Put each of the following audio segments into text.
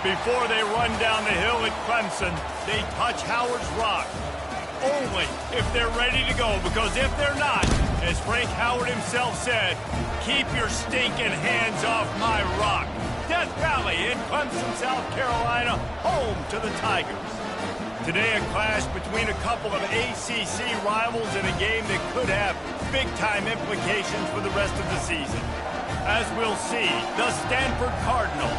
Before they run down the hill at Clemson, they touch Howard's rock. Only if they're ready to go, because if they're not, as Frank Howard himself said, keep your stinking hands off my rock. Death Valley in Clemson, South Carolina, home to the Tigers. Today, a clash between a couple of ACC rivals in a game that could have big-time implications for the rest of the season. As we'll see, the Stanford Cardinal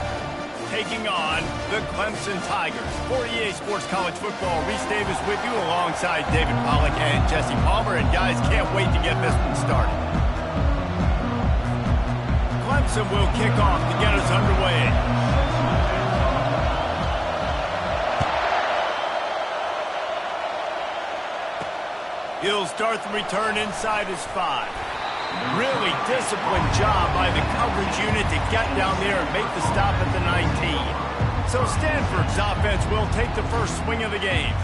taking on the Clemson Tigers. For EA Sports College Football, Reese Davis with you alongside David Pollack and Jesse Palmer. And guys, can't wait to get this one started. Clemson will kick off to get us underway. He'll start the return inside his 5. Really disciplined job by the coverage unit to get down there and make the stop at the 19. So Stanford's offense will take the first swing of the game.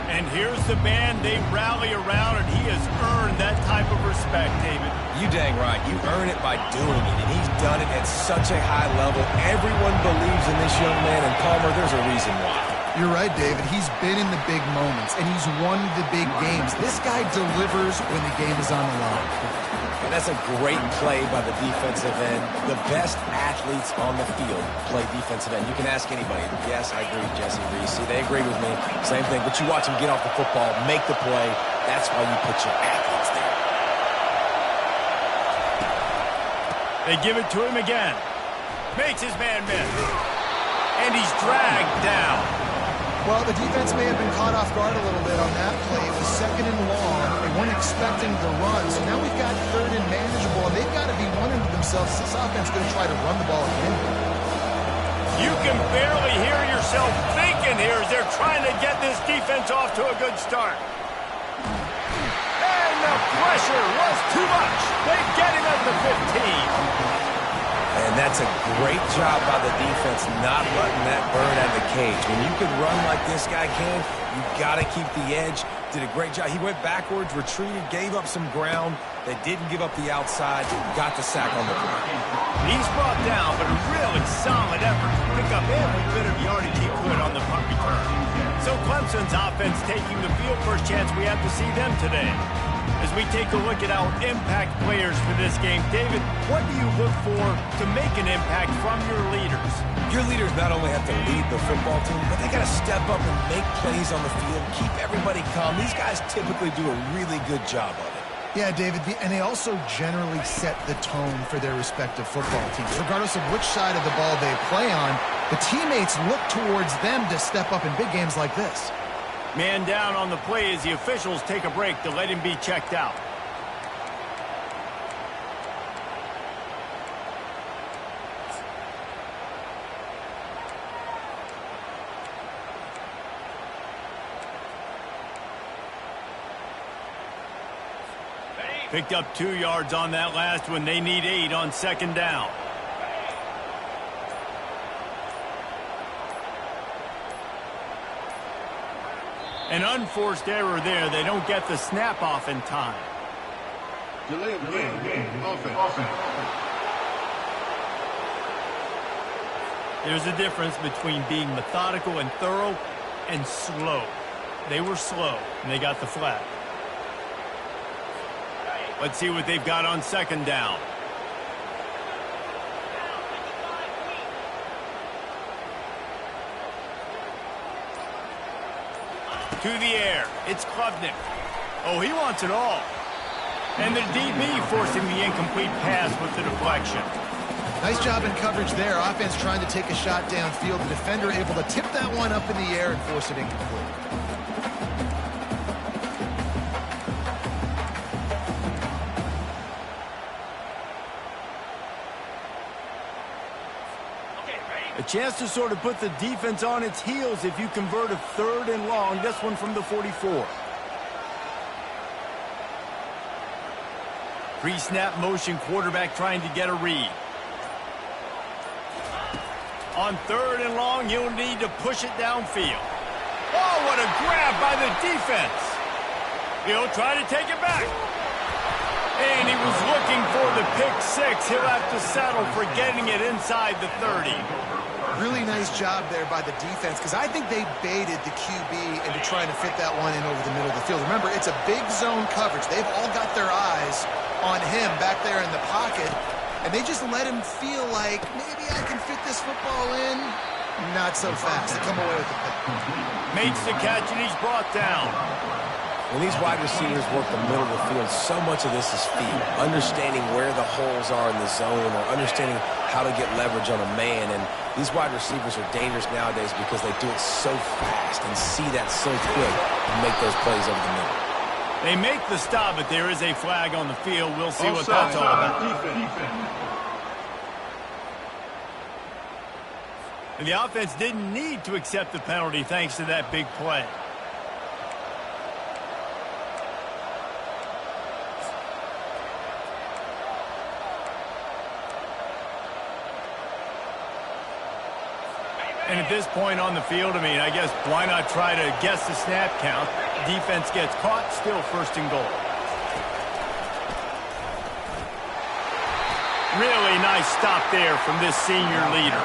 And here's the band they rally around, and he has earned that type of respect, David. You dang right. You earn it by doing it, and he's done it at such a high level. Everyone believes in this young man, and Palmer, there's a reason why. You're right, David. He's been in the big moments, and he's won the big games. This guy delivers when the game is on the line. And that's a great play by the defensive end. The best athletes on the field play defensive end. You can ask anybody. Yes, I agree, Jesse Reese. See, they agree with me. Same thing. But you watch him get off the football, make the play. That's why you put your athletes there. They give it to him again. Makes his man miss. And he's dragged down. Well, the defense may have been caught off guard a little bit on that play. It was 2nd and long. They weren't expecting the run. So now we've got 3rd and manageable, and they've got to be wondering to themselves, this offense is going to try to run the ball again. You can barely hear yourself thinking here as they're trying to get this defense off to a good start. And the pressure was too much. They get him at the 15. And that's a great job by the defense not letting that bird out of the cage. When you can run like this guy can, you got to keep the edge. Did a great job. He went backwards, retreated, gave up some ground. They didn't give up the outside. Got the sack on the ground. He's brought down, but a really solid effort to pick up every bit of yardage he could on the punt return. So Clemson's offense taking the field. First chance we have to see them today. As we take a look at our impact players for this game, David, what do you look for to make an impact from your leaders? Your leaders not only have to lead the football team, but they got to step up and make plays on the field, keep everybody calm. These guys typically do a really good job of it. Yeah, David, and they also generally set the tone for their respective football teams. Regardless of which side of the ball they play on, the teammates look towards them to step up in big games like this. Man down on the play as the officials take a break to let him be checked out. Picked up 2 yards on that last one. They need 8 on 2nd down. An unforced error there. They don't get the snap off in time. Delay of game. Offense. There's a difference between being methodical and thorough and slow. They were slow, and they got the flag. Let's see what they've got on 2nd down. To the air. It's Klubnik. Oh, he wants it all. And the DB forcing the incomplete pass with the deflection. Nice job in coverage there. Offense trying to take a shot downfield. The defender able to tip that one up in the air and force it incomplete. A chance to sort of put the defense on its heels if you convert a 3rd and long. This one from the 44. Pre-snap motion, quarterback trying to get a read. On 3rd and long, you'll need to push it downfield. Oh, what a grab by the defense. He'll try to take it back. And he was looking for the pick 6. He'll have to settle for getting it inside the 30. Really nice job there by the defense, because I think they baited the QB into trying to fit that one in over the middle of the field. Remember, it's a big zone coverage. They've all got their eyes on him back there in the pocket, and they just let him feel like, maybe I can fit this football in. Not so fast. They come away with the pick. Makes the catch, and he's brought down. When these wide receivers work the middle of the field, so much of this is feet, understanding where the holes are in the zone or understanding how to get leverage on a man. And these wide receivers are dangerous nowadays because they do it so fast and see that so quick and make those plays over the middle. They make the stop, but there is a flag on the field. We'll see what that's all about. And the offense didn't need to accept the penalty thanks to that big play. And at this point on the field, I guess why not try to guess the snap count? Defense gets caught, still first and goal. Really nice stop there from this senior leader.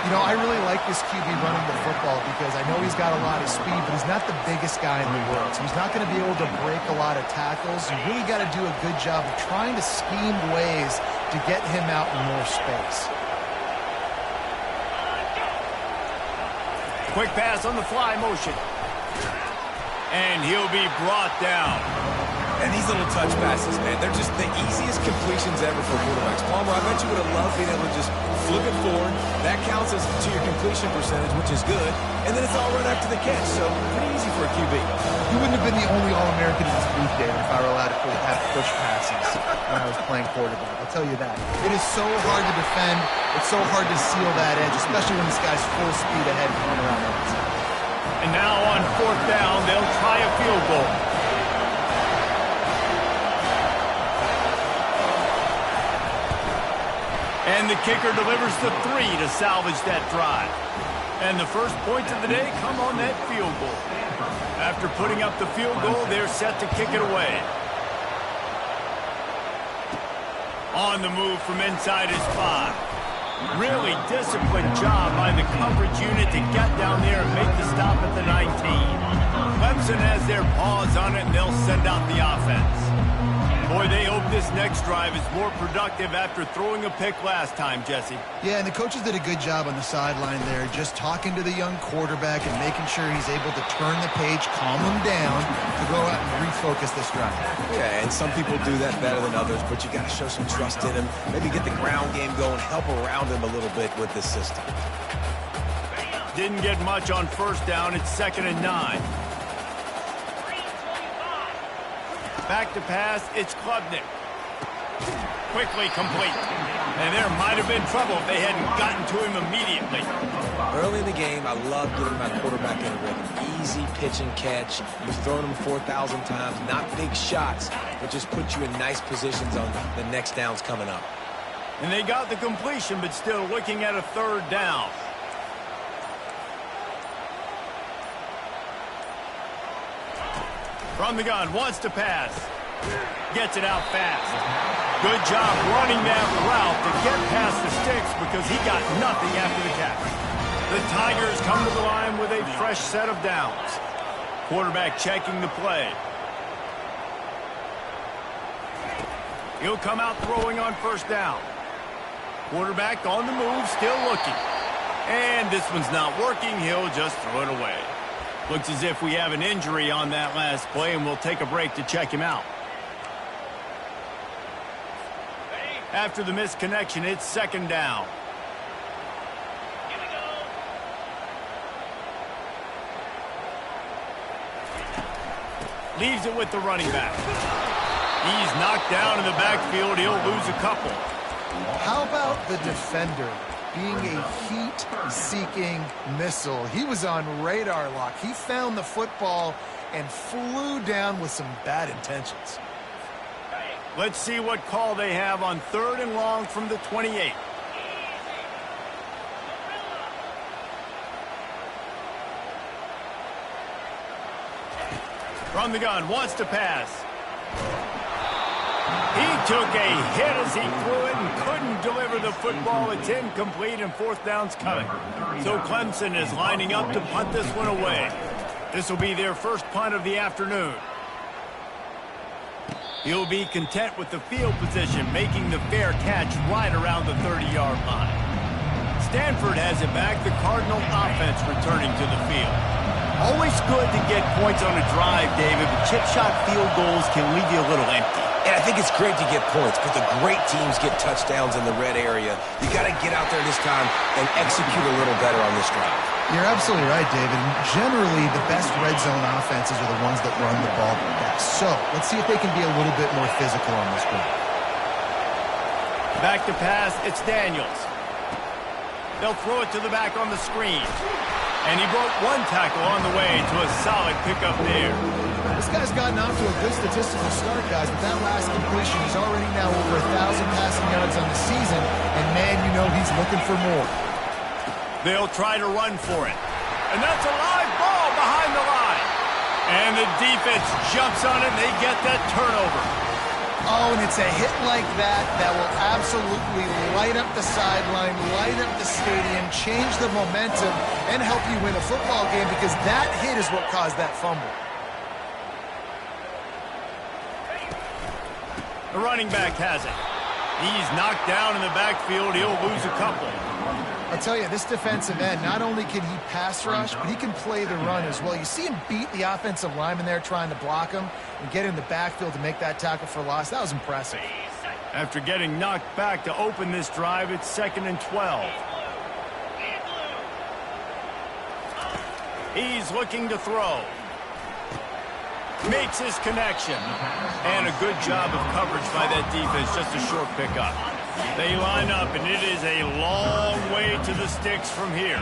You know, I really like this QB running the football because I know he's got a lot of speed, but he's not the biggest guy in the world. So he's not going to be able to break a lot of tackles. You really got to do a good job of trying to scheme ways to get him out in more space. Quick pass on the fly motion. And he'll be brought down. And these little touch passes, man, they're just the easiest completions ever for quarterbacks. Palmer, I bet you would have loved being able to just flip it forward. That counts as to your completion percentage, which is good. And then it's all right after the catch, so pretty easy for a QB. You wouldn't have been the only All-American in this booth, David, if I were allowed to have push passes when I was playing quarterback. I'll tell you that. It is so hard to defend. It's so hard to seal that edge, especially when this guy's full speed ahead going around the outside. And now on fourth down, they'll try a field goal. And the kicker delivers the 3 to salvage that drive. And the first points of the day come on that field goal. After putting up the field goal, they're set to kick it away. On the move from inside his 5. Really disciplined job by the coverage unit to get down there and make the stop at the 19. Clemson has their paws on it, and they'll send out the offense. Boy, they hope this next drive is more productive after throwing a pick last time, Jesse. Yeah, and the coaches did a good job on the sideline there, just talking to the young quarterback and making sure he's able to turn the page, calm him down, to go out and refocus this drive. Yeah, and some people do that better than others, but you got to show some trust in him. Maybe get the ground game going, help around him a little bit with this system. Didn't get much on first down. It's 2nd and 9. Back to pass, it's Klubnik. Quickly complete. And there might have been trouble if they hadn't gotten to him immediately. Early in the game, I love getting my quarterback in a rhythm. Easy pitch and catch. You've thrown him 4,000 times. Not big shots, but just put you in nice positions on the next downs coming up. And they got the completion, but still looking at a 3rd down. From the gun, wants to pass. Gets it out fast. Good job running that route to get past the sticks because he got nothing after the catch. The Tigers come to the line with a fresh set of downs. Quarterback checking the play. He'll come out throwing on first down. Quarterback on the move, still looking. And this one's not working. He'll just throw it away. Looks as if we have an injury on that last play, and we'll take a break to check him out. After the missed connection, it's 2nd down. Leaves it with the running back. He's knocked down in the backfield. He'll lose a couple. How about the defender being a heat-seeking missile? He was on radar lock. He found the football and flew down with some bad intentions. Let's see what call they have on 3rd and long from the 28. From the gun, wants to pass. He took a hit as he threw it and couldn't deliver the football. It's incomplete and fourth down's coming. So Clemson is lining up to punt this one away. This will be their first punt of the afternoon. He'll be content with the field position, making the fair catch right around the 30-yard line. Stanford has it back. The Cardinal offense returning to the field. Always good to get points on a drive, David, but chip shot field goals can leave you a little empty. And I think it's great to get points, but the great teams get touchdowns in the red area. You got to get out there this time and execute a little better on this drive. You're absolutely right, David. Generally, the best red zone offenses are the ones that run the ball the best. So let's see if they can be a little bit more physical on this one. Back to pass, it's Daniels. They'll throw it to the back on the screen. And he broke one tackle on the way to a solid pickup there. This guy's gotten off to a good statistical start, guys, but that last completion is already now over 1,000 passing yards on the season, and man, you know he's looking for more. They'll try to run for it. And that's a live ball behind the line. And the defense jumps on it, and they get that turnover. Oh, and it's a hit like that that will absolutely light up the sideline, light up the stadium, change the momentum, and help you win a football game because that hit is what caused that fumble. The running back has it. He's knocked down in the backfield. He'll lose a couple. I'll tell you, this defensive end, not only can he pass rush, but he can play the run as well. You see him beat the offensive lineman there trying to block him and get in the backfield to make that tackle for loss. That was impressive. After getting knocked back to open this drive, it's 2nd and 12. He's looking to throw. Makes his connection. And a good job of coverage by that defense. Just a short pickup. They line up, and it is a long way to the sticks from here.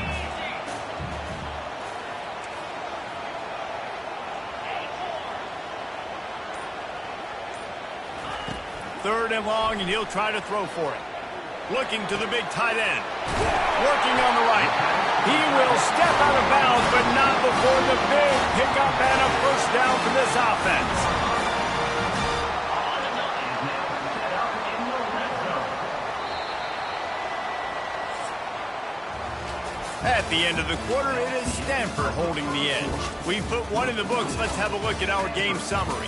Third and long, and he'll try to throw for it. Looking to the big tight end. Working on the right. He will step out of bounds, but not before the big pickup and a first down for this offense. At the end of the quarter, it is Stanford holding the edge. We put one in the books. Let's have a look at our game summary.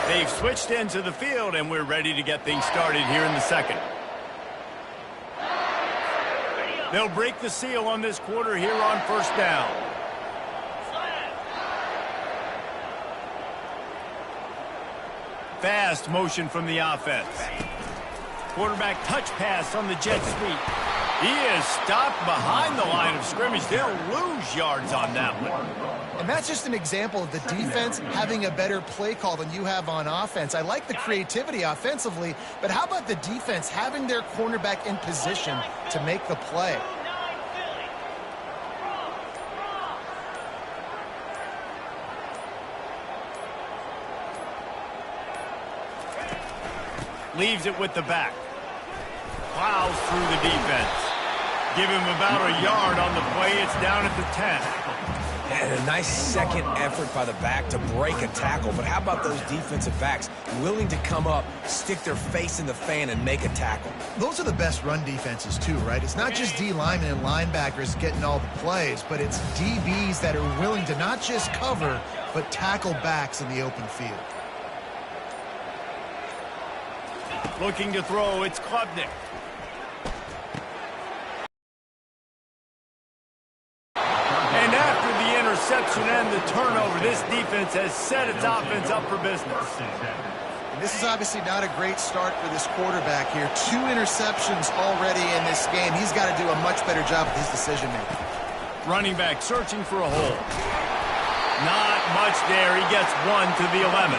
They've switched into the field, and we're ready to get things started here in the second. They'll break the seal on this quarter here on first down. Fast motion from the offense. Quarterback touch pass on the jet sweep. He is stopped behind the line of scrimmage. They'll lose yards on that one. And that's just an example of the defense having a better play call than you have on offense. I like the creativity offensively, but how about the defense having their cornerback in position to make the play? Leaves it with the back. Plows through the defense. Give him about a yard on the play. It's down at the 10. And a nice second effort by the back to break a tackle. But how about those defensive backs willing to come up, stick their face in the fan, and make a tackle? Those are the best run defenses too, right? It's not just D linemen and linebackers getting all the plays, but it's DBs that are willing to not just cover, but tackle backs in the open field. Looking to throw, it's Klubnik. And after the interception and the turnover, this defense has set its offense up for business. And this is obviously not a great start for this quarterback here. 2 interceptions already in this game. He's got to do a much better job with his decision-making. Running back searching for a hole. Not much there. He gets 1 to the 11.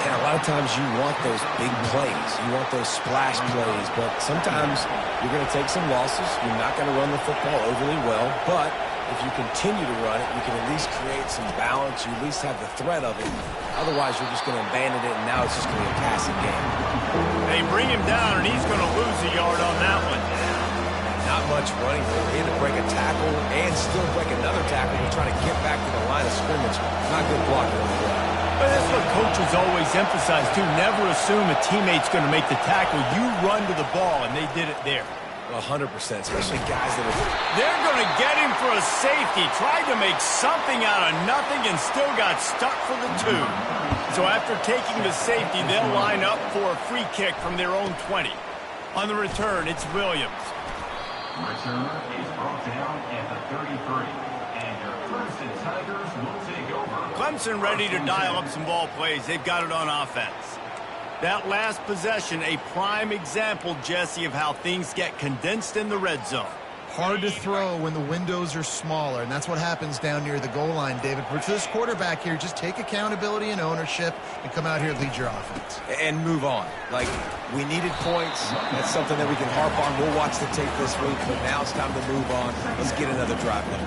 And a lot of times you want those big plays. You want those splash plays. But sometimes you're going to take some losses. You're not going to run the football overly well. But if you continue to run it, you can at least create some balance. You at least have the threat of it. Otherwise, you're just going to abandon it, and now it's just going to be a passing game. They bring him down, and he's going to lose a yard on that one. Not much much running for. He had to break a tackle and still break another tackle to try to get back to the line of scrimmage. Not good blocking on the play. But that's what coaches always emphasize, too. Never assume a teammate's going to make the tackle. You run to the ball, and they did it there. 100%, especially guys that are... They're going to get him for a safety. Tried to make something out of nothing and still got stuck for the 2. So after taking the safety, they'll line up for a free kick from their own 20. On the return, it's Williams. Return is brought down at the 33. And your Clemson Tigers will take over. Clemson ready to dial up some ball plays. They've got it on offense. That last possession, a prime example, Jesse, of how things get condensed in the red zone. Hard to throw when the windows are smaller, and that's what happens down near the goal line, David. For this quarterback here, just take accountability and ownership and come out here and lead your offense. And move on. Like, we needed points. That's something that we can harp on. We'll watch the tape this week, but now it's time to move on. Let's get another drive going.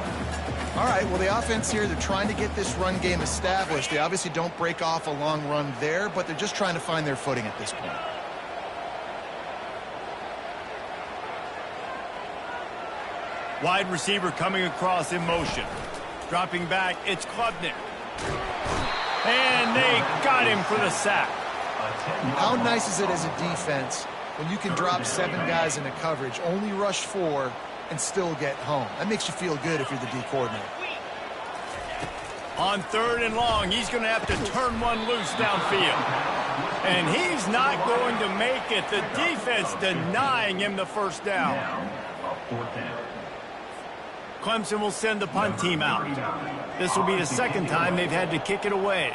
All right, well, the offense here, they're trying to get this run game established. They obviously don't break off a long run there, but they're just trying to find their footing at this point. Wide receiver coming across in motion. Dropping back, it's Klubnik. And they got him for the sack. How nice is it as a defense when you can drop 7 guys into coverage, only rush 4, and still get home? That makes you feel good if you're the D coordinator. On 3rd and long, he's going to have to turn one loose downfield. And he's not going to make it. The defense denying him the first down. Clemson will send the punt team out. This will be the second time they've had to kick it away.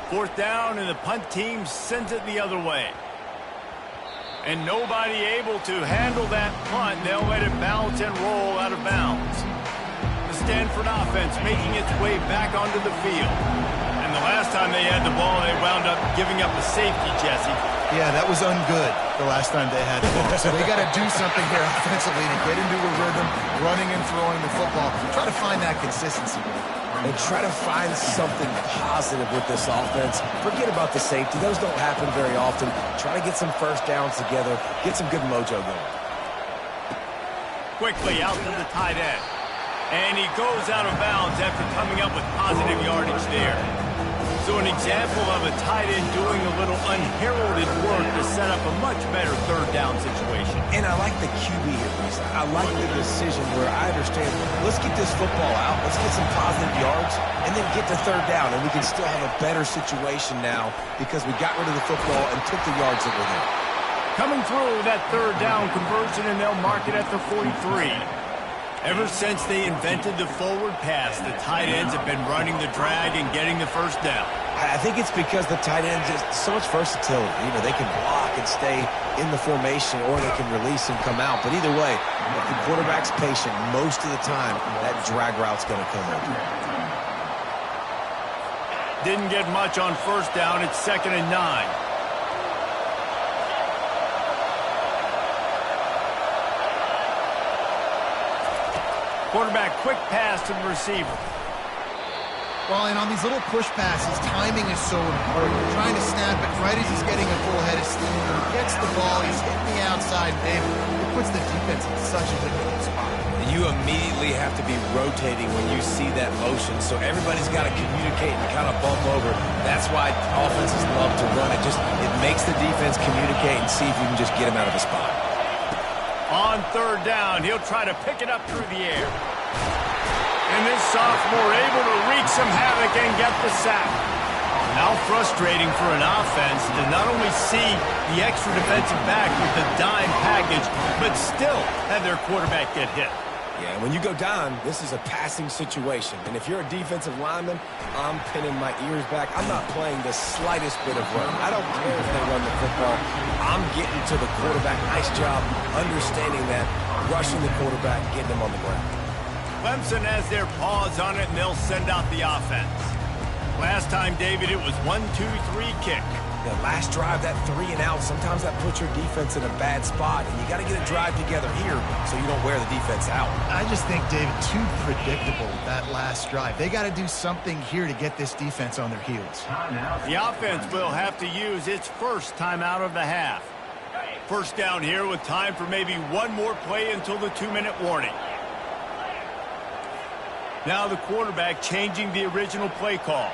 Fourth down, and the punt team sends it the other way. And nobody able to handle that punt. They'll let it bounce and roll out of bounds. The Stanford offense making its way back onto the field. And the last time they had the ball, they wound up giving up a safety, Jesse. Yeah, that was ungood the last time they had the ball. So they got to do something here offensively to get into a rhythm, running and throwing the football. Try to find that consistency. And try to find something positive with this offense. Forget about the safety. Those don't happen very often. Try to get some first downs together. Get some good mojo going. Quickly out to the tight end. And he goes out of bounds after coming up with positive yardage there. So an example of a tight end doing a little unheralded work to set up a much better third down situation. And I like the QB here, Reese. I like the decision where I understand, let's get this football out, let's get some positive yards, and then get to third down, and we can still have a better situation now because we got rid of the football and took the yards that were there. Coming through that third down conversion, and they'll mark it at the 43. Ever since they invented the forward pass, the tight ends have been running the drag and getting the first down. I think it's because the tight ends is so much versatility. You know, they can block and stay in the formation, or they can release and come out. But either way, if the quarterback's patient, most of the time, that drag route's going to come over. Didn't get much on first down. It's 2nd and 9. Quarterback, quick pass to the receiver. Well, and on these little push passes, timing is so important. You're trying to snap it right as he's getting a full head of steam. He gets the ball, he's hitting the outside, Dave. It puts the defense in such a difficult spot. You immediately have to be rotating when you see that motion, so everybody's got to communicate and kind of bump over. That's why offenses love to run it. It makes the defense communicate and see if you can just get him out of a spot. On third down, he'll try to pick it up through the air. And this sophomore able to wreak some havoc and get the sack. How frustrating for an offense to not only see the extra defensive back with the dime package, but still have their quarterback get hit. Yeah, when you go down, this is a passing situation. And if you're a defensive lineman, I'm pinning my ears back. I'm not playing the slightest bit of run. I don't care if they run the football. I'm getting to the quarterback. Nice job understanding that, rushing the quarterback, getting him on the ground. Clemson has their paws on it, and they'll send out the offense. Last time, David, it was 1-2-3 kick. The last drive, that 3 and out, sometimes that puts your defense in a bad spot, and you got to get a drive together here so you don't wear the defense out. I just think, David, too predictable, that last drive. They got to do something here to get this defense on their heels. The offense will have to use its first timeout of the half. First down here with time for maybe one more play until the 2-minute warning. Now the quarterback changing the original play call.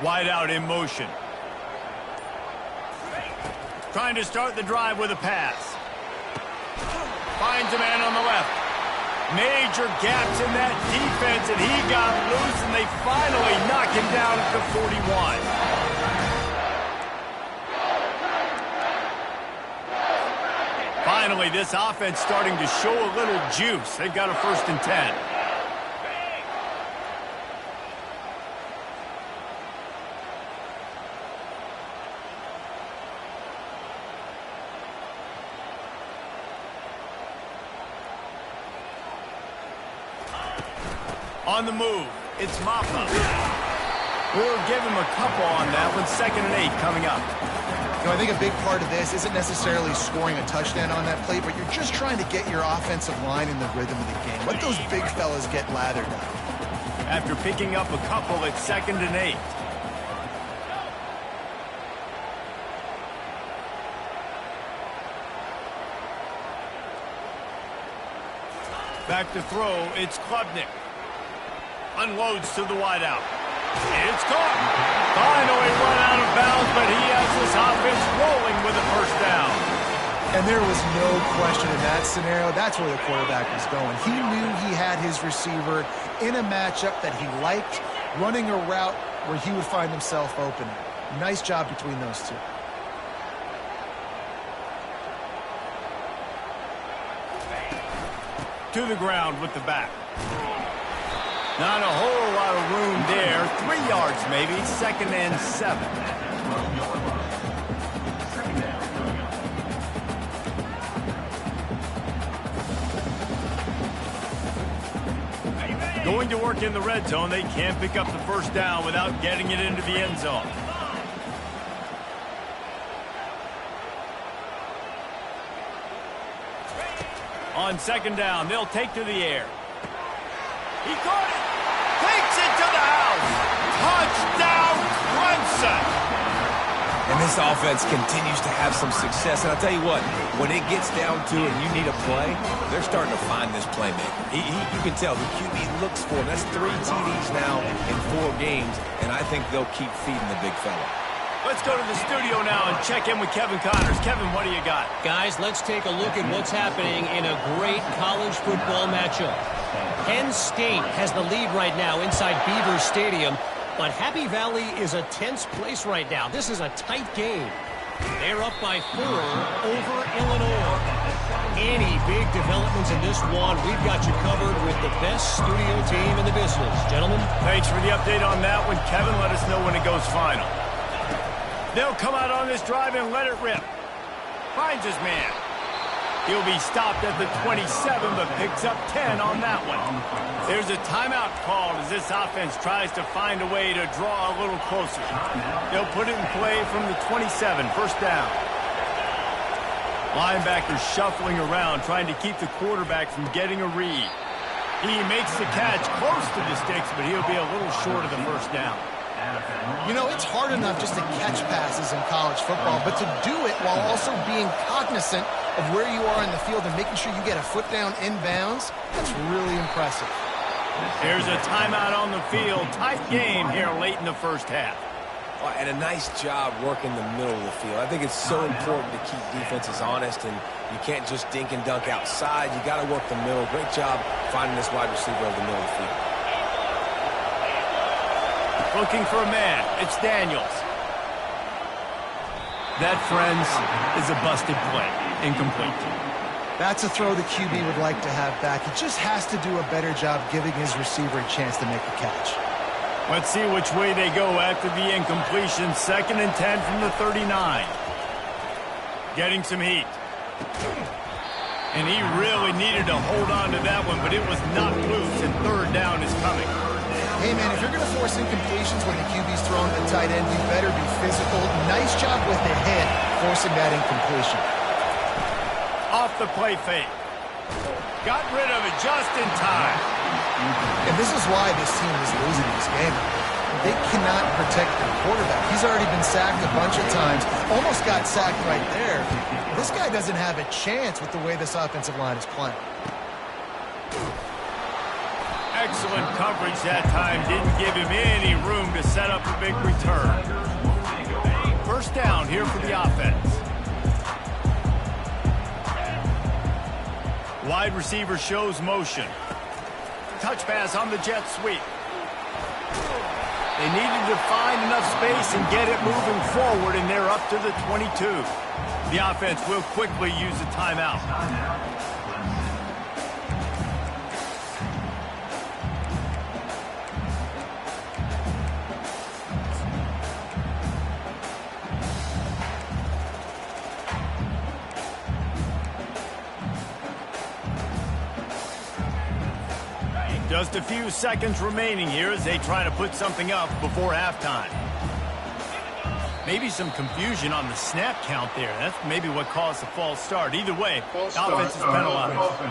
Wide out in motion. Trying to start the drive with a pass. Finds a man on the left. Major gaps in that defense, and he got loose, and they finally knock him down at the 41. Finally, this offense starting to show a little juice. They've got a 1st and 10. On the move, it's Mappa. We'll give him a couple on that one. 2nd and 8 coming up. You know, I think a big part of this isn't necessarily scoring a touchdown on that play, but you're just trying to get your offensive line in the rhythm of the game. Let those big fellas get lathered up. After picking up a couple, it's 2nd and 8. Back to throw, it's Klubnik. Unloads to the wideout. It's caught. Finally run out of bounds, but he has this offense rolling with a 1st down. And there was no question in that scenario. That's where the quarterback was going. He knew he had his receiver in a matchup that he liked, running a route where he would find himself open. Nice job between those two. To the ground with the back. Not a whole lot of room there. 3 yards maybe. 2nd and 7. Going to work in the red zone. They can't pick up the 1st down without getting it into the end zone. On 2nd down, they'll take to the air. He caught it. Takes it to the house. Touchdown, Clemson. And this offense continues to have some success. And I'll tell you what, when it gets down to it and you need a play, they're starting to find this playmaker. You can tell the QB looks for him. That's 3 TDs now in 4 games, and I think they'll keep feeding the big fella. Let's go to the studio now and check in with Kevin Connors. Kevin, what do you got? Guys, let's take a look at what's happening in a great college football matchup. Penn State has the lead right now inside Beaver Stadium, but Happy Valley is a tense place right now. This is a tight game. They're up by 4 over Illinois. Any big developments in this one, we've got you covered with the best studio team in the business. Gentlemen. Thanks for the update on that one. Kevin, let us know when it goes final. They'll come out on this drive and let it rip. Finds his man. He'll be stopped at the 27, but picks up 10 on that one. There's a timeout called as this offense tries to find a way to draw a little closer. They'll put it in play from the 27, 1st down. Linebacker shuffling around, trying to keep the quarterback from getting a read. He makes the catch close to the sticks, but he'll be a little short of the 1st down. You know, it's hard enough just to catch passes in college football, but to do it while also being cognizant of where you are in the field and making sure you get a foot down inbounds, that's really impressive. Here's a timeout on the field. Tight game here late in the 1st half. Well, and a nice job working the middle of the field. I think it's so important to keep defenses honest, and you can't just dink and dunk outside. You got to work the middle. Great job finding this wide receiver over the middle of the field. Looking for a man. It's Daniels. That, friends, is a busted play. Incomplete. That's a throw the QB would like to have back. He just has to do a better job giving his receiver a chance to make the catch. Let's see which way they go after the incompletion. 2nd and 10 from the 39. Getting some heat. And he really needed to hold on to that one, but it was not loose, and third down is coming. Hey, man, if you're going to force incompletions when the QB's throwing the tight end, you better be physical. Nice job with the hit, forcing that incompletion. Off the play fake. Got rid of it just in time. And this is why this team is losing this game. They cannot protect their quarterback. He's already been sacked a bunch of times. Almost got sacked right there. This guy doesn't have a chance with the way this offensive line is playing. Excellent coverage that time. Didn't give him any room to set up a big return. First down here for the offense. Wide receiver shows motion. Touch pass on the jet sweep. They needed to find enough space and get it moving forward, and they're up to the 22. The offense will quickly use a timeout. Just a few seconds remaining here as they try to put something up before halftime. Maybe some confusion on the snap count there. That's maybe what caused the false start. Either way, the offense is penalized.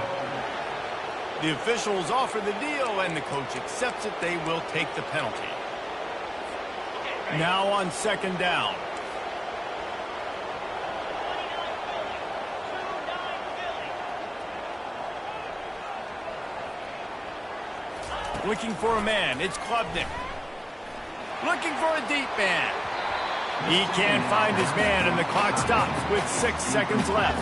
The officials offer the deal, and the coach accepts it. They will take the penalty. Now on second down. Looking for a man. It's Klubnik. Looking for a deep man. He can't find his man, and the clock stops with 6 seconds left.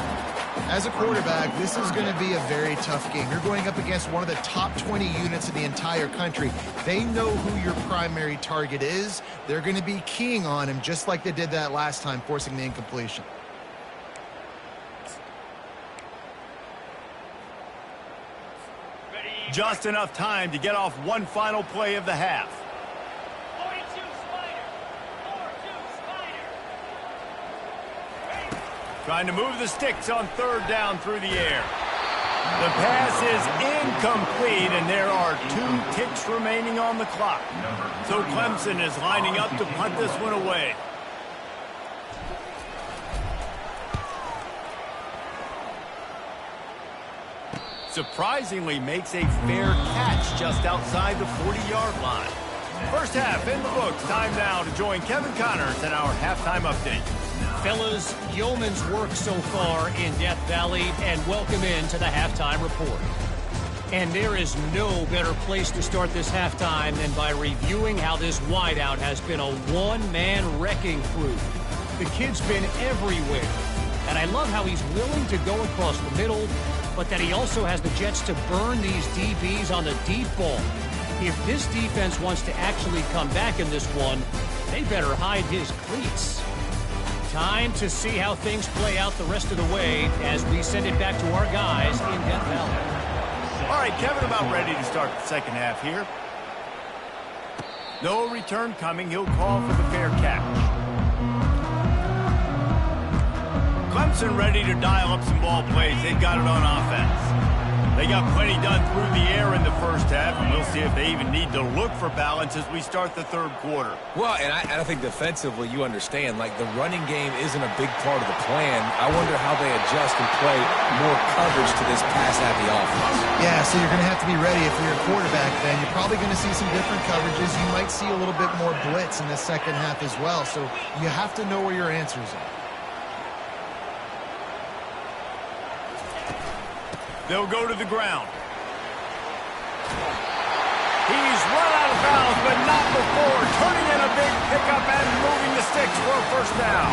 As a quarterback, this is going to be a very tough game. You're going up against one of the top 20 units in the entire country. They know who your primary target is. They're going to be keying on him just like they did that last time, forcing the incompletion. Just enough time to get off one final play of the half. 42 Spider. 42 Spider. Trying to move the sticks on third down through the air. The pass is incomplete, and there are 2 ticks remaining on the clock. So Clemson is lining up to punt this one away. Surprisingly makes a fair catch just outside the 40-yard line. First half in the books. Time now to join Kevin Connors in our halftime update. Fellas, yeoman's work so far in Death Valley, and welcome into the halftime report. And there is no better place to start this halftime than by reviewing how this wideout has been a one-man wrecking crew. The kid's been everywhere, and I love how he's willing to go across the middle, but that he also has the jets to burn these DBs on the deep ball. If this defense wants to actually come back in this one, they better hide his cleats. Time to see how things play out the rest of the way as we send it back to our guys in Death Valley. All right, Kevin, about ready to start the second half here. No return coming. He'll call for the fair catch. Clemson ready to dial up some ball plays. They've got it on offense. They got plenty done through the air in the first half, and we'll see if they even need to look for balance as we start the third quarter. Well, and I think defensively, you understand, like, the running game isn't a big part of the plan. I wonder how they adjust and play more coverage to this pass-happy offense. Yeah, so you're going to have to be ready if you're a quarterback then. You're probably going to see some different coverages. You might see a little bit more blitz in the second half as well, so you have to know where your answers are. They'll go to the ground. He's run out of bounds, but not before. Turning in a big pickup and moving the sticks for a first down.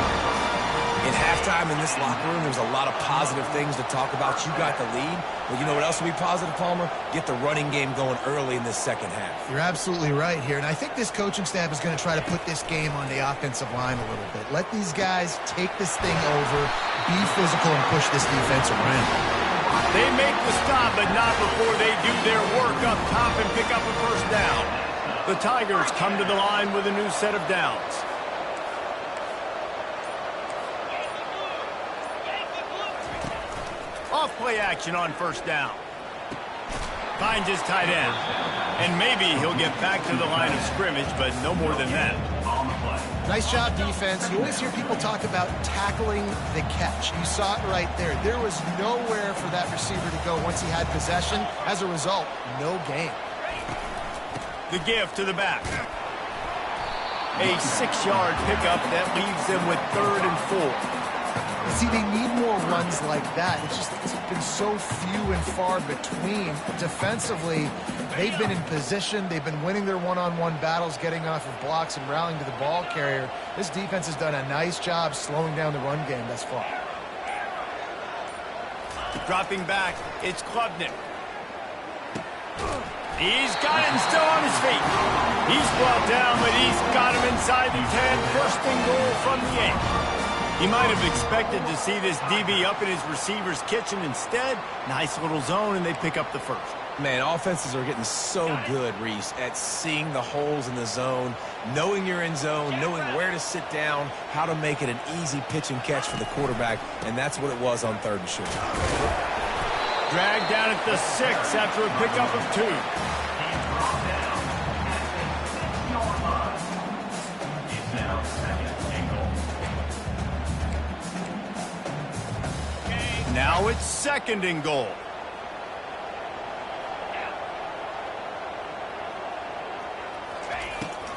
In halftime in this locker room, there's a lot of positive things to talk about. You got the lead. Well, you know what else will be positive, Palmer? Get the running game going early in this second half. You're absolutely right here, and I think this coaching staff is going to try to put this game on the offensive line a little bit. Let these guys take this thing over, be physical, and push this defense around. They make the stop, but not before they do their work up top and pick up a first down. The Tigers come to the line with a new set of downs. Off Play action on first down. Finds his tight end. And maybe he'll get back to the line of scrimmage, but no more than that. Nice job, defense. You always hear people talk about tackling the catch. You saw it right there. There was nowhere for that receiver to go once he had possession. As a result, no gain. The give to the back. A 6-yard pickup that leaves them with 3rd and 4. See, they need more runs like that. It's been so few and far between. Defensively, they've been in position. They've been winning their one-on-one battles, getting off of blocks and rallying to the ball carrier. This defense has done a nice job slowing down the run game thus far. Dropping back, it's Klubnik. He's got him still on his feet. He's brought down, but he's got him inside the 10. First and goal from the 8. He might have expected to see this DB up in his receiver's kitchen. Instead, nice little zone, and they pick up the first. Man, offenses are getting so good, Reese, at seeing the holes in the zone, knowing you're in zone, knowing where to sit down, how to make it an easy pitch and catch for the quarterback, and that's what it was on 3rd and short. Dragged down at the 6 after a pickup of 2. Now it's 2nd and goal.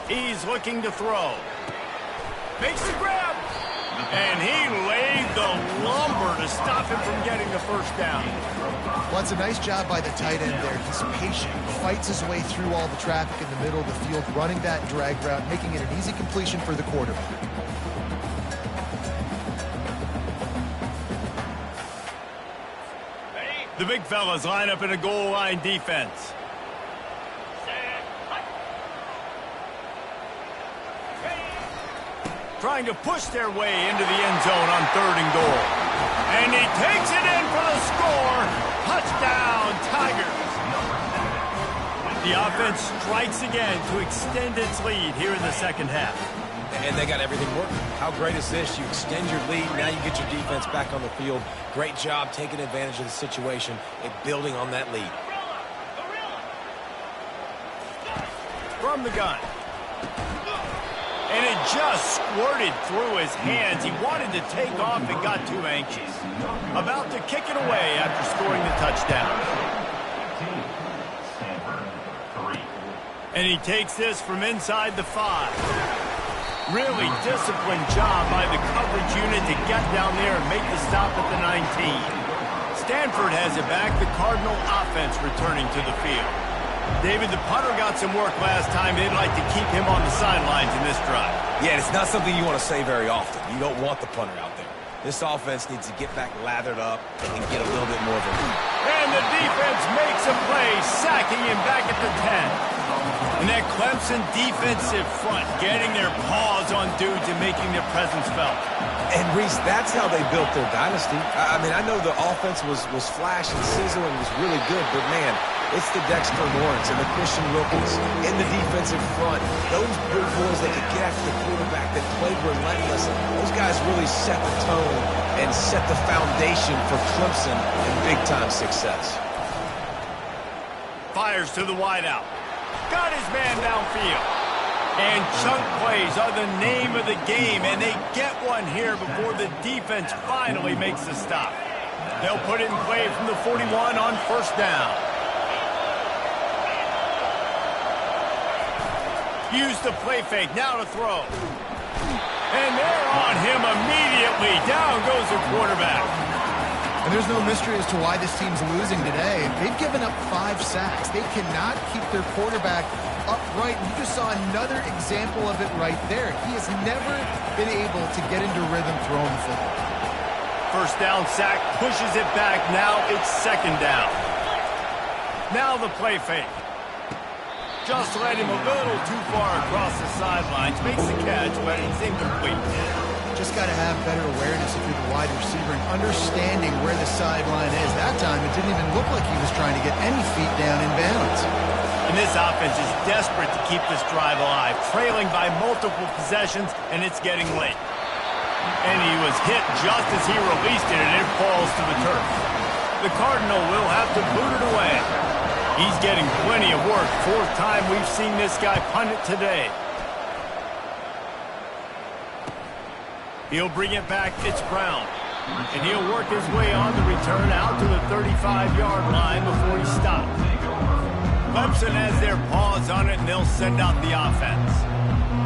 He's looking to throw. Makes the grab. And he laid the lumber to stop him from getting the first down. Well, it's a nice job by the tight end there. He's patient. He fights his way through all the traffic in the middle of the field, running that drag route, making it an easy completion for the quarterback. The big fellas line up in a goal line defense. Trying to push their way into the end zone on 3rd and goal. And he takes it in for the score. Touchdown, Tigers. The offense strikes again to extend its lead here in the 2nd half. And they got everything working. How great is this? You extend your lead, now you get your defense back on the field. Great job taking advantage of the situation and building on that lead. From the gun. And it just squirted through his hands. He wanted to take off and got too anxious. About to kick it away after scoring the touchdown. And he takes this from inside the 5. Really disciplined job by the coverage unit to get down there and make the stop at the 19. Stanford has it back, the Cardinal offense returning to the field. David, the punter got some work last time. They'd like to keep him on the sidelines in this drive. Yeah, it's not something you want to say very often. You don't want the punter out there. This offense needs to get back lathered up and get a little bit more of a lead. And the defense makes a play, sacking him back at the 10. And that Clemson defensive front getting their paws on dudes and making their presence felt. And, Reese, that's how they built their dynasty. I mean, I know the offense was flash and sizzle and was really good, but, man, it's the Dexter Lawrence and the Christian Wilkins in the defensive front. Those big boys that could get after the quarterback that played relentless. Those guys really set the tone and set the foundation for Clemson and big-time success. Fires to the wideout. Got his man downfield. And chunk plays are the name of the game, and they get one here before the defense finally makes the stop. They'll put it in play from the 41 on first down. Use the play fake, now to throw. And they're on him immediately. Down goes the quarterback. And there's no mystery as to why this team's losing today. They've given up 5 sacks. They cannot keep their quarterback upright. You just saw another example of it right there. He has never been able to get into rhythm throwing the football. First down sack, pushes it back. Now it's 2nd down. Now the play fake. Just led him a little too far across the sidelines. Makes the catch, but it's incomplete. Just got to have better awareness if you're the wide receiver and understanding where the sideline is. That time, it didn't even look like he was trying to get any feet down in bounds. And this offense is desperate to keep this drive alive, trailing by multiple possessions, and it's getting late. And he was hit just as he released it, and it falls to the turf. The Cardinal will have to boot it away. He's getting plenty of work. Fourth time we've seen this guy punt it today. He'll bring it back. It's Brown. And he'll work his way on the return out to the 35-yard line before he stops. Clemson has their paws on it, and they'll send out the offense.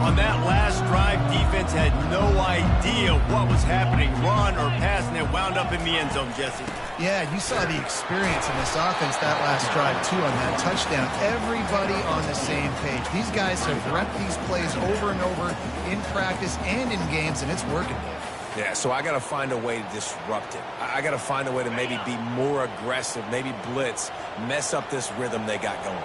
On that last drive, defense had no idea what was happening, run or pass, and it wound up in the end zone, Jesse. Yeah, you saw the experience in this offense that last drive, too, on that touchdown. Everybody on the same page. These guys have repped these plays over and over in practice and in games, and it's working. Yeah, so I got to find a way to disrupt it. I got to find a way to maybe be more aggressive, maybe blitz, mess up this rhythm they got going.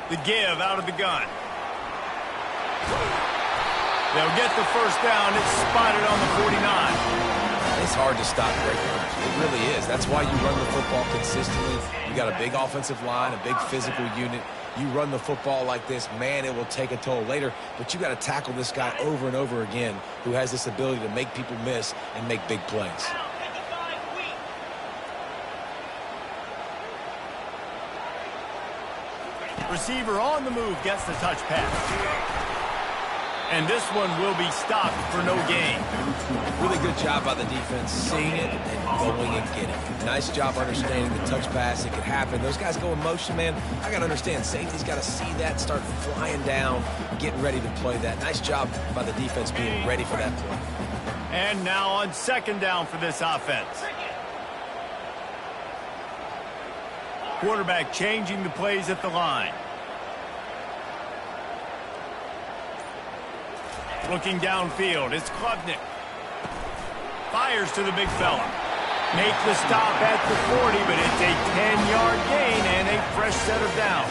The give out of the gun. They'll get the first down. It's spotted on the 49. It's hard to stop great runners. It really is. That's why you run the football consistently. You got a big offensive line, a big physical unit. You run the football like this, man, it will take a toll later. But you got to tackle this guy over and over again who has this ability to make people miss and make big plays. Receiver on the move gets the touch pass. And this one will be stopped for no gain. Really good job by the defense, seeing it and going and getting it. Nice job understanding the touch pass. It could happen. Those guys go in motion, man. I got to understand, safety's got to see that, start flying down, getting ready to play that. Nice job by the defense being ready for that play. And now on second down for this offense. Quarterback changing the plays at the line. Looking downfield, it's Klubnik. Fires to the big fella. Make the stop at the 40, but it's a 10-yard gain and a fresh set of downs.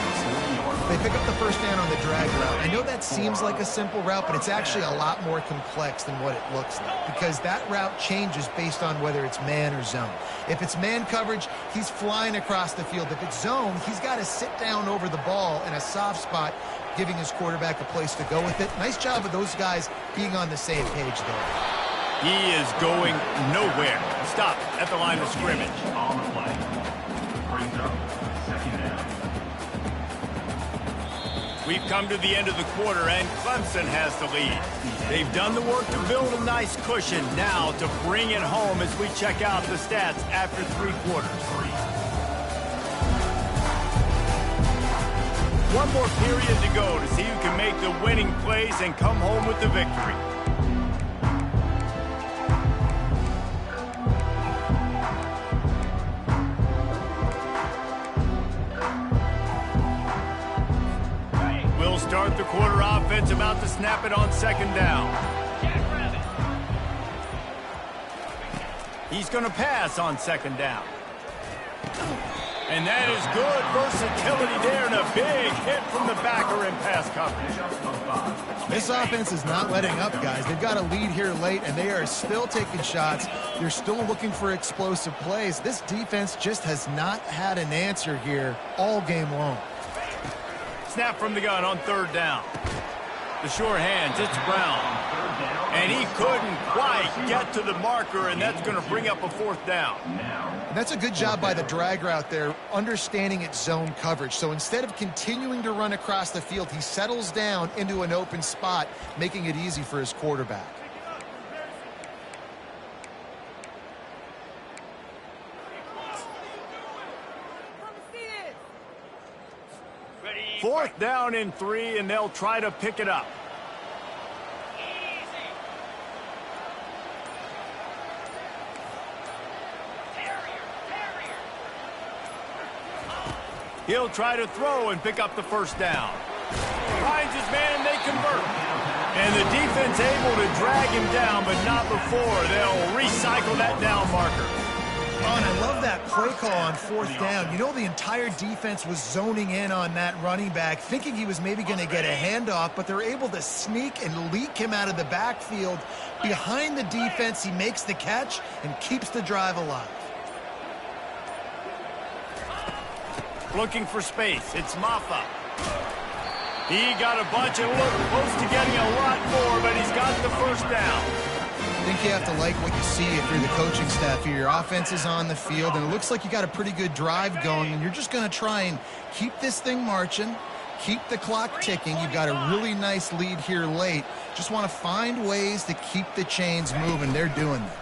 They pick up the first down on the drag route. I know that seems like a simple route, but it's actually a lot more complex than what it looks like because that route changes based on whether it's man or zone. If it's man coverage, he's flying across the field. If it's zone, he's got to sit down over the ball in a soft spot, giving his quarterback a place to go with it. Nice job of those guys being on the same page there. He is going nowhere. Stop at the line of scrimmage. On the play. Brings up second down. We've come to the end of the quarter, and Clemson has the lead. They've done the work to build a nice cushion. Now to bring it home as we check out the stats after three quarters. One more period to go to see who can make the winning plays and come home with the victory. We'll start the quarter offense, about to snap it on second down. He's going to pass on second down. And that is good versatility there, and a big hit from the backer in pass coverage. This offense is not letting up, guys. They've got a lead here late, and they are still taking shots. They're still looking for explosive plays. This defense just has not had an answer here all game long. Snap from the gun on third down. The sure hands, it's Brown. And he couldn't quite get to the marker, and that's going to bring up a fourth down. And that's a good job by the drag route there, understanding its zone coverage. So instead of continuing to run across the field, he settles down into an open spot, making it easy for his quarterback. Fourth down and 3, and they'll try to pick it up. He'll try to throw and pick up the first down. Finds his man, and they convert. And the defense able to drag him down, but not before. They'll recycle that down marker. Oh, and I love that play call on fourth down. You know, the entire defense was zoning in on that running back, thinking he was maybe going to get a handoff, but they're able to sneak and leak him out of the backfield. Behind the defense, he makes the catch and keeps the drive alive. Looking for space. It's Maffa. He got a bunch and looked close to getting a lot more, but he's got the first down. I think you have to like what you see if you're the coaching staff here. Your offense is on the field, and it looks like you got a pretty good drive going, and you're just going to try and keep this thing marching, keep the clock ticking. You've got a really nice lead here late. Just want to find ways to keep the chains moving. They're doing that.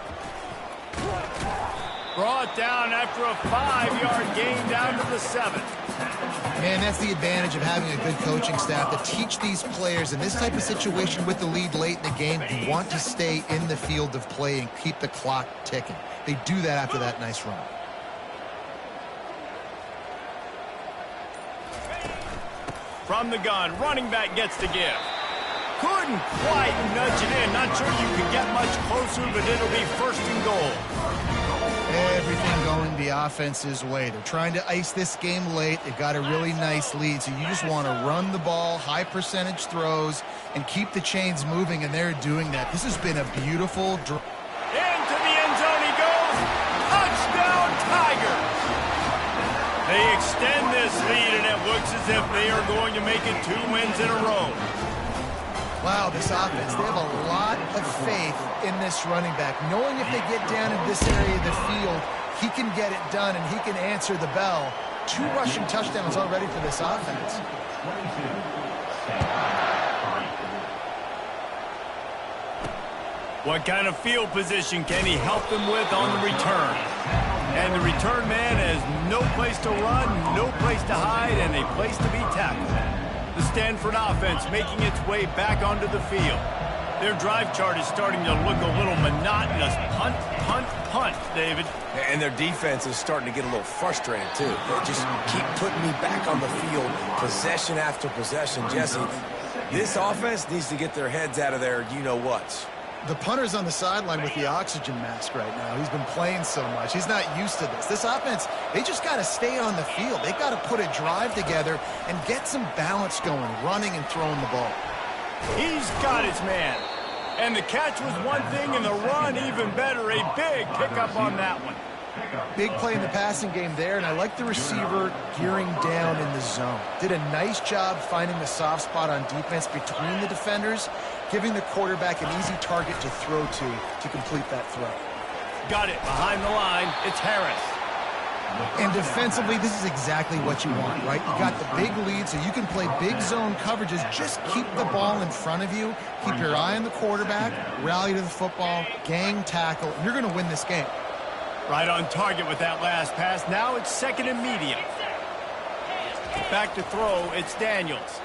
Brought down after a 5-yard gain down to the 7. Man, that's the advantage of having a good coaching staff to teach these players in this type of situation with the lead late in the game. You want to stay in the field of play and keep the clock ticking. They do that after that nice run. From the gun, running back gets the give. Couldn't quite nudge it in. Not sure you can get much closer, but it'll be 1st and goal. Everything going the offense's way. They're trying to ice this game late. They've got a really nice lead, so you just want to run the ball, high percentage throws, and keep the chains moving, and they're doing that. This has been a beautiful drive. Into the end zone he goes. Touchdown, Tigers. They extend this lead, and it looks as if they are going to make it 2 wins in a row. Wow, this offense, they have a lot of faith in this running back, knowing if they get down in this area of the field, he can get it done and he can answer the bell. 2 rushing touchdowns already for this offense. What kind of field position can he help them with on the return? And the return man has no place to run, no place to hide, and a place to be tackled. The Stanford offense making its way back onto the field. Their drive chart is starting to look a little monotonous. Punt, punt, punt, David. And their defense is starting to get a little frustrated, too. They just keep putting me back on the field, possession after possession. Jesse, this offense needs to get their heads out of their you-know-whats. The punter's on the sideline with the oxygen mask right now. He's been playing so much. He's not used to this. This offense, they just got to stay on the field. They've got to put a drive together and get some balance going, running and throwing the ball. He's got his man. And the catch was one thing, and the run even better. A big pickup on that one. Big play in the passing game there, and I like the receiver gearing down in the zone. Did a nice job finding the soft spot on defense between the defenders, giving the quarterback an easy target to throw to complete that throw. Got it behind the line. It's Harris. And defensively, this is exactly what you want, right? You got the big lead, so you can play big zone coverages. Just keep the ball in front of you. Keep your eye on the quarterback, rally to the football, gang tackle, and you're going to win this game. Right on target with that last pass. Now it's 2nd and medium. Back to throw. It's Daniels.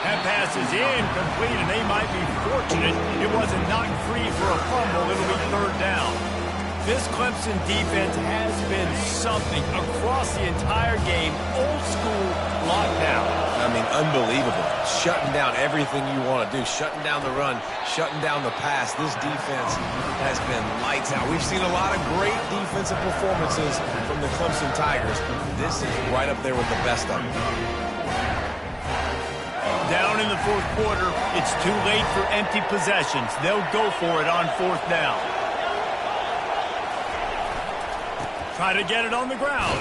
That pass is incomplete, and they might be fortunate it wasn't knocked free for a fumble. It'll be 3rd down. This Clemson defense has been something across the entire game. Old school lockdown. I mean, unbelievable. Shutting down everything you want to do. Shutting down the run, shutting down the pass. This defense has been lights out. We've seen a lot of great defensive performances from the Clemson Tigers. This is right up there with the best of them. Down in the 4th quarter, it's too late for empty possessions. They'll go for it on 4th down. Try to get it on the ground.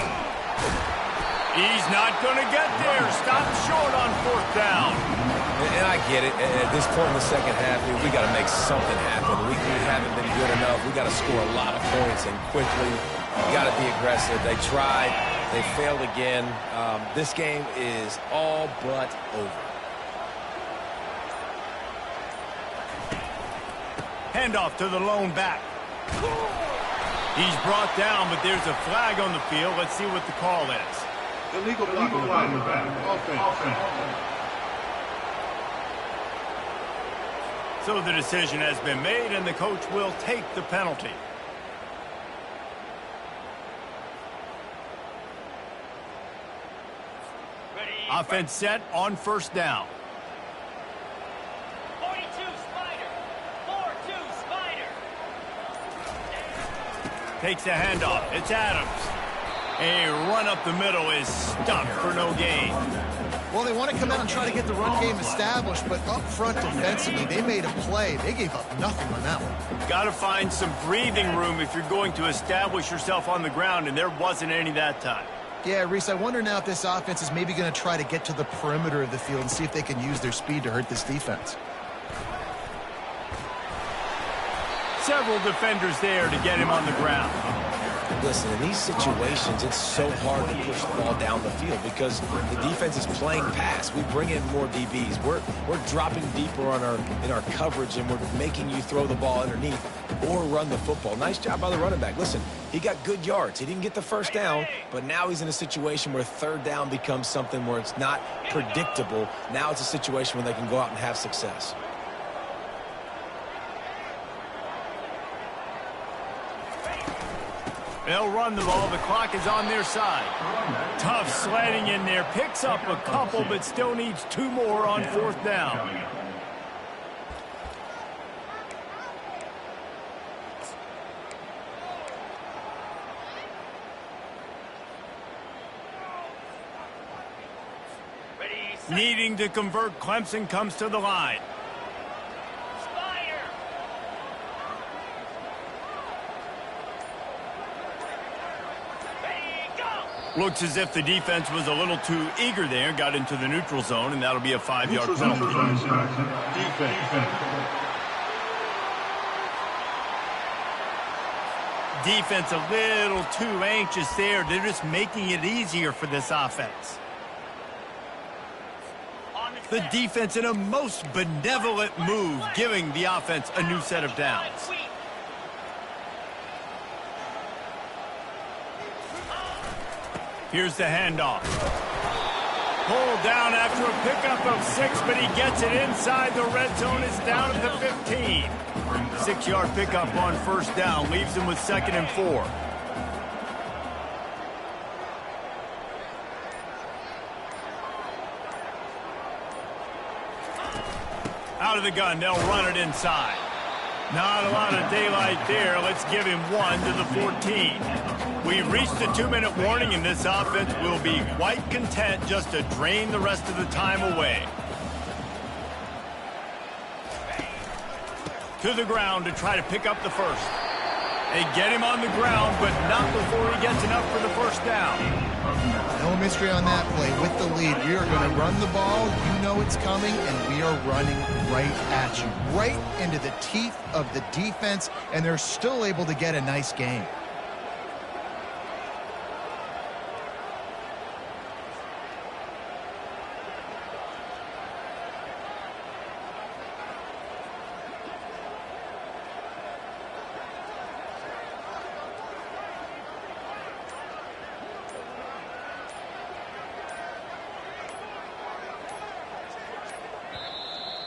He's not going to get there. Stop short on 4th down. And I get it. At this point in the second half, we got to make something happen. We haven't been good enough. We got to score a lot of points and quickly. We got to be aggressive. They tried. They failed again. This game is all but over. Handoff to the lone back. He's brought down, but there's a flag on the field. Let's see what the call is. Illegal blocking offense. So the decision has been made, and the coach will take the penalty. Ready. Offense set on 1st down. 42 Spider. 4-2 Spider. Takes the handoff. It's Adams. A run up the middle is stuck for no gain. Well, they want to come out and try to get the run game established, but up front defensively, they made a play. They gave up nothing on that one. Got to find some breathing room if you're going to establish yourself on the ground, and there wasn't any that time. Yeah, Reese, I wonder now if this offense is maybe going to try to get to the perimeter of the field and see if they can use their speed to hurt this defense. Several defenders there to get him on the ground. Listen, in these situations, it's so hard to push the ball down the field because the defense is playing pass. We bring in more DBs. We're dropping deeper in our coverage, and we're making you throw the ball underneath or run the football. Nice job by the running back. Listen, he got good yards. He didn't get the first down, but now he's in a situation where third down becomes something where it's not predictable. Now it's a situation where they can go out and have success. They'll run the ball. The clock is on their side. Tough sledding in there. Picks up a couple, but still needs 2 more on 4th down. Needing to convert, Clemson comes to the line. Looks as if the defense was a little too eager there, got into the neutral zone, and that'll be a 5-yard penalty. Defense a little too anxious there. They're just making it easier for this offense. The defense in a most benevolent move, giving the offense a new set of downs. Here's the handoff. Pulled down after a pickup of 6, but he gets it inside the red zone. It's down at the 15. 6-yard pickup on 1st down. Leaves him with 2nd and 4. Out of the gun. They'll run it inside. Not a lot of daylight there. Let's give him 1 to the 14. We've reached the 2-minute warning, and this offense will be quite content just to drain the rest of the time away. To the ground to try to pick up the first. They get him on the ground, but not before he gets enough for the 1st down. No mystery on that play. With the lead, we are going to run the ball. You know it's coming, and we are running right at you. Right into the teeth of the defense, and they're still able to get a nice gain.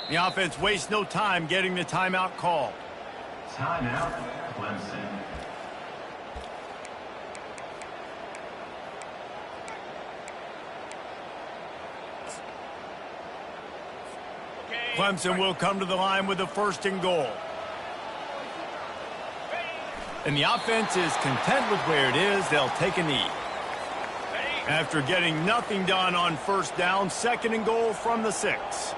The offense wastes no time getting the timeout called. Timeout, Clemson. Clemson will come to the line with a 1st and goal. And the offense is content with where it is. They'll take a knee. After getting nothing done on 1st down, 2nd and goal from the 6.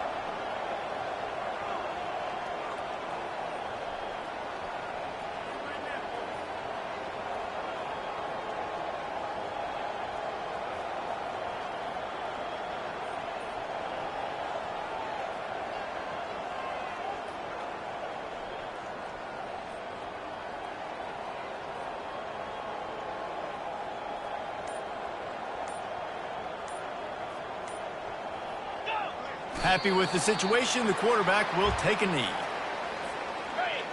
Happy with the situation, the quarterback will take a knee.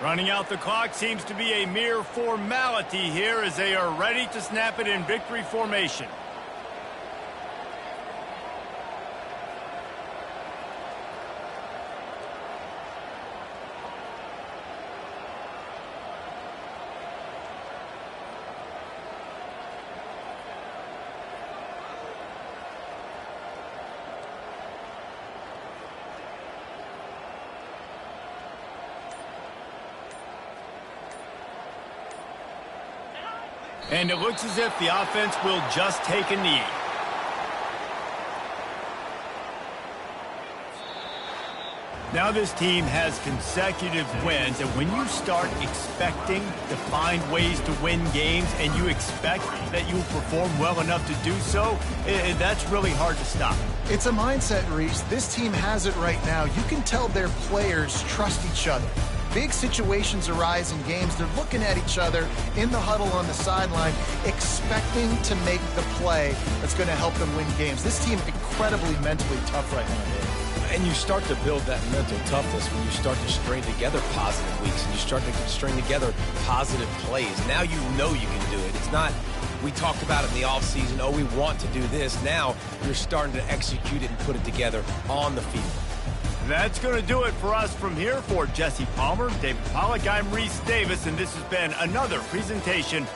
Running out the clock seems to be a mere formality here as they are ready to snap it in victory formation. And it looks as if the offense will just take a knee. Now this team has consecutive wins, and when you start expecting to find ways to win games and you expect that you will perform well enough to do so, that's really hard to stop. It's a mindset, Reese. This team has it right now. You can tell their players trust each other. Big situations arise in games. They're looking at each other in the huddle on the sideline, expecting to make the play that's going to help them win games. This team incredibly mentally tough right now, Dave. And you start to build that mental toughness when you start to string together positive weeks and you start to string together positive plays. Now you know you can do it. It's not, we talked about it in the offseason, oh, we want to do this. Now you're starting to execute it and put it together on the field. That's going to do it for us from here. For Jesse Palmer, David Pollack, I'm Reese Davis, and this has been another presentation